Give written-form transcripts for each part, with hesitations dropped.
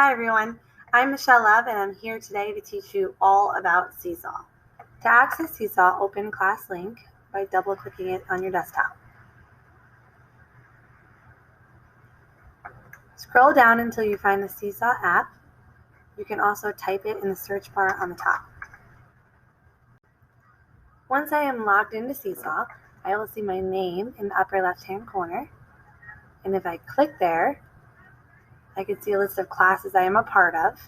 Hi everyone, I'm Michelle Love and I'm here today to teach you all about Seesaw. To access Seesaw, open class link by double-clicking it on your desktop. Scroll down until you find the Seesaw app. You can also type it in the search bar on the top. Once I am logged into Seesaw, I will see my name in the upper left-hand corner, and if I click there, I can see a list of classes I am a part of.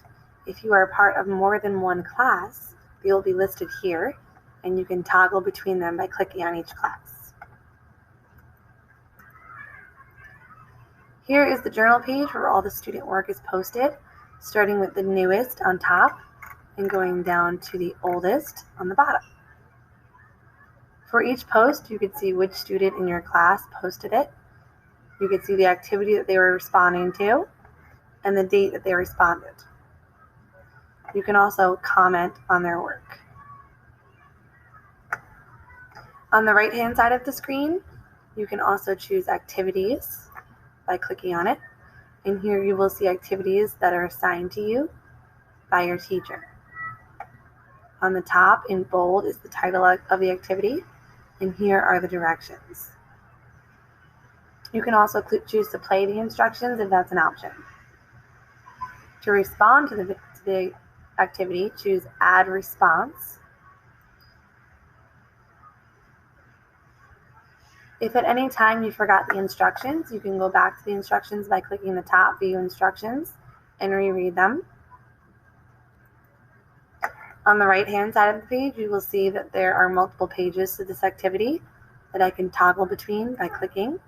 If you are a part of more than one class, they will be listed here, and you can toggle between them by clicking on each class. Here is the journal page where all the student work is posted, starting with the newest on top and going down to the oldest on the bottom. For each post, you can see which student in your class posted it. You can see the activity that they were responding to and the date that they responded. You can also comment on their work. On the right-hand side of the screen, you can also choose activities by clicking on it. And here you will see activities that are assigned to you by your teacher. On the top in bold is the title of the activity, and here are the directions. You can also choose to play the instructions if that's an option. To respond to the activity, choose Add Response. If at any time you forgot the instructions, you can go back to the instructions by clicking the top View Instructions and reread them. On the right-hand side of the page, you will see that there are multiple pages to this activity that I can toggle between by clicking.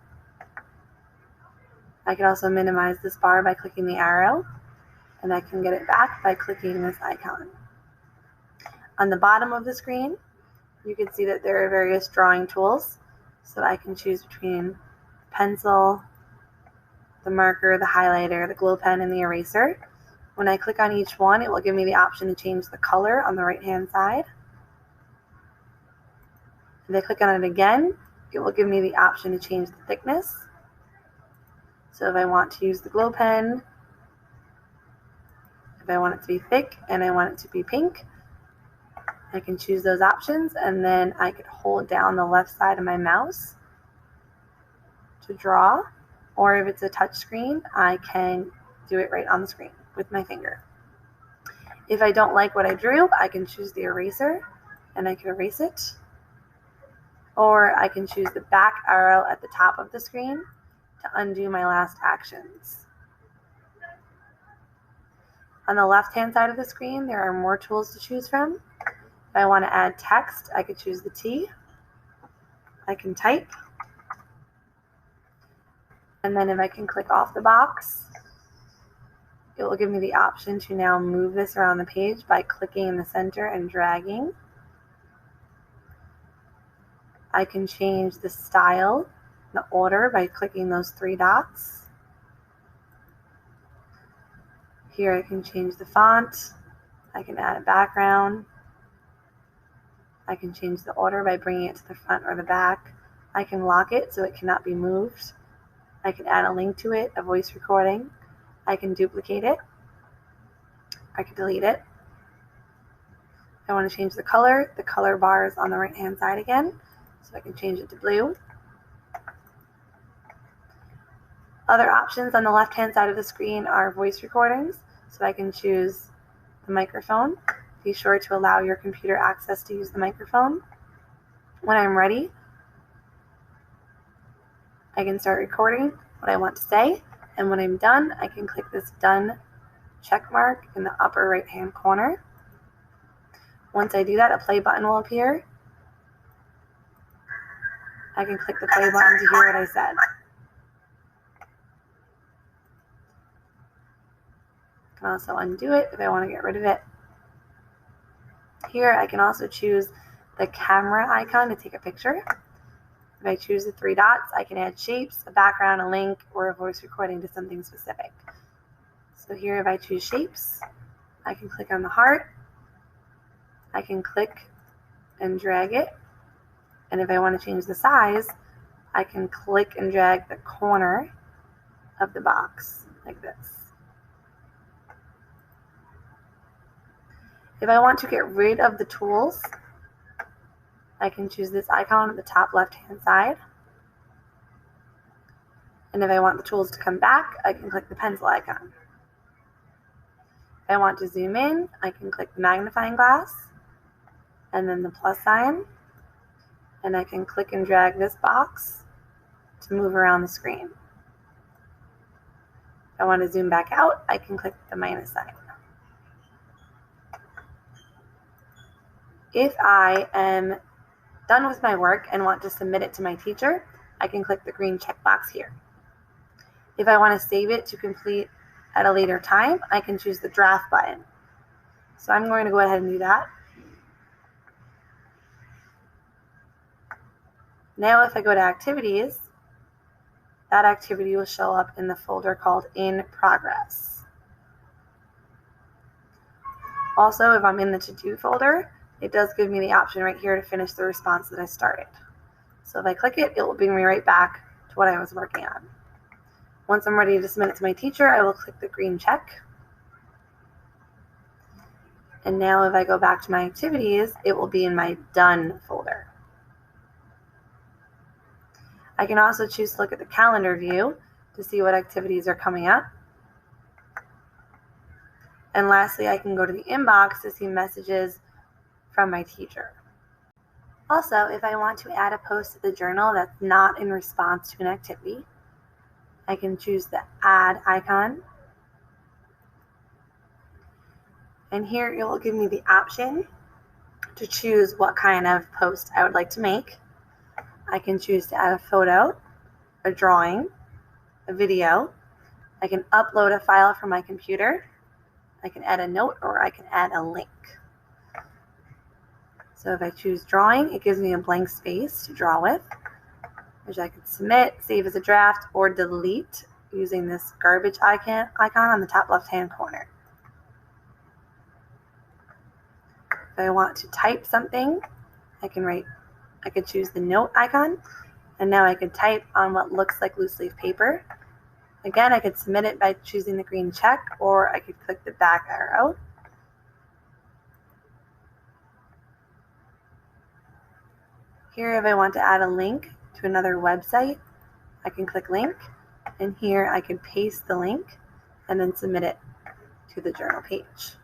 I can also minimize this bar by clicking the arrow, and I can get it back by clicking this icon. On the bottom of the screen, you can see that there are various drawing tools, so I can choose between pencil, the marker, the highlighter, the glow pen, and the eraser. When I click on each one, it will give me the option to change the color on the right-hand side. If I click on it again, it will give me the option to change the thickness. So if I want to use the glow pen, if I want it to be thick and I want it to be pink, I can choose those options, and then I could hold down the left side of my mouse to draw, or if it's a touch screen, I can do it right on the screen with my finger. If I don't like what I drew, I can choose the eraser and I can erase it, or I can choose the back arrow at the top of the screen to undo my last actions. On the left-hand side of the screen, there are more tools to choose from. If I want to add text, I could choose the T. I can type. And then if I can click off the box, it will give me the option to now move this around the page by clicking in the center and dragging. I can change the style, the order by clicking those three dots. Here I can change the font. I can add a background. I can change the order by bringing it to the front or the back. I can lock it so it cannot be moved. I can add a link to it, a voice recording. I can duplicate it. I can delete it. If I want to change the color bar is on the right-hand side again, so I can change it to blue. Other options on the left-hand side of the screen are voice recordings, so I can choose the microphone. Be sure to allow your computer access to use the microphone. When I'm ready, I can start recording what I want to say, and when I'm done, I can click this Done check mark in the upper right-hand corner. Once I do that, a play button will appear. I can click the play button to hear what I said. I can also undo it if I want to get rid of it. Here I can also choose the camera icon to take a picture. If I choose the three dots, I can add shapes, a background, a link, or a voice recording to something specific. So here if I choose shapes, I can click on the heart. I can click and drag it. And if I want to change the size, I can click and drag the corner of the box like this. If I want to get rid of the tools, I can choose this icon at the top left-hand side. And if I want the tools to come back, I can click the pencil icon. If I want to zoom in, I can click the magnifying glass and then the plus sign. And I can click and drag this box to move around the screen. If I want to zoom back out, I can click the minus sign. If I am done with my work and want to submit it to my teacher, I can click the green checkbox here. If I want to save it to complete at a later time, I can choose the draft button. So I'm going to go ahead and do that. Now if I go to activities, that activity will show up in the folder called In Progress. Also, if I'm in the To-Do folder, it does give me the option right here to finish the response that I started. So if I click it, it will bring me right back to what I was working on. Once I'm ready to submit it to my teacher, I will click the green check. And now if I go back to my activities, it will be in my Done folder. I can also choose to look at the calendar view to see what activities are coming up. And lastly, I can go to the inbox to see messages from my teacher. Also, if I want to add a post to the journal that's not in response to an activity, I can choose the Add icon. And here it will give me the option to choose what kind of post I would like to make. I can choose to add a photo, a drawing, a video. I can upload a file from my computer. I can add a note, or I can add a link. So if I choose drawing, it gives me a blank space to draw with, which I can submit, save as a draft, or delete using this garbage icon on the top left-hand corner. If I want to type something, I could choose the note icon, and now I could type on what looks like loose leaf paper. Again, I could submit it by choosing the green check, or I could click the back arrow. Here, if I want to add a link to another website, I can click link, and here I can paste the link and then submit it to the journal page.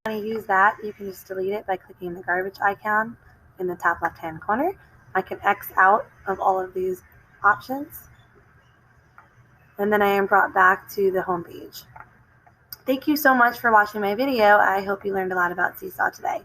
When you use that, you can just delete it by clicking the garbage icon in the top left-hand corner. I can X out of all of these options, and then I am brought back to the home page. Thank you so much for watching my video. I hope you learned a lot about Seesaw today.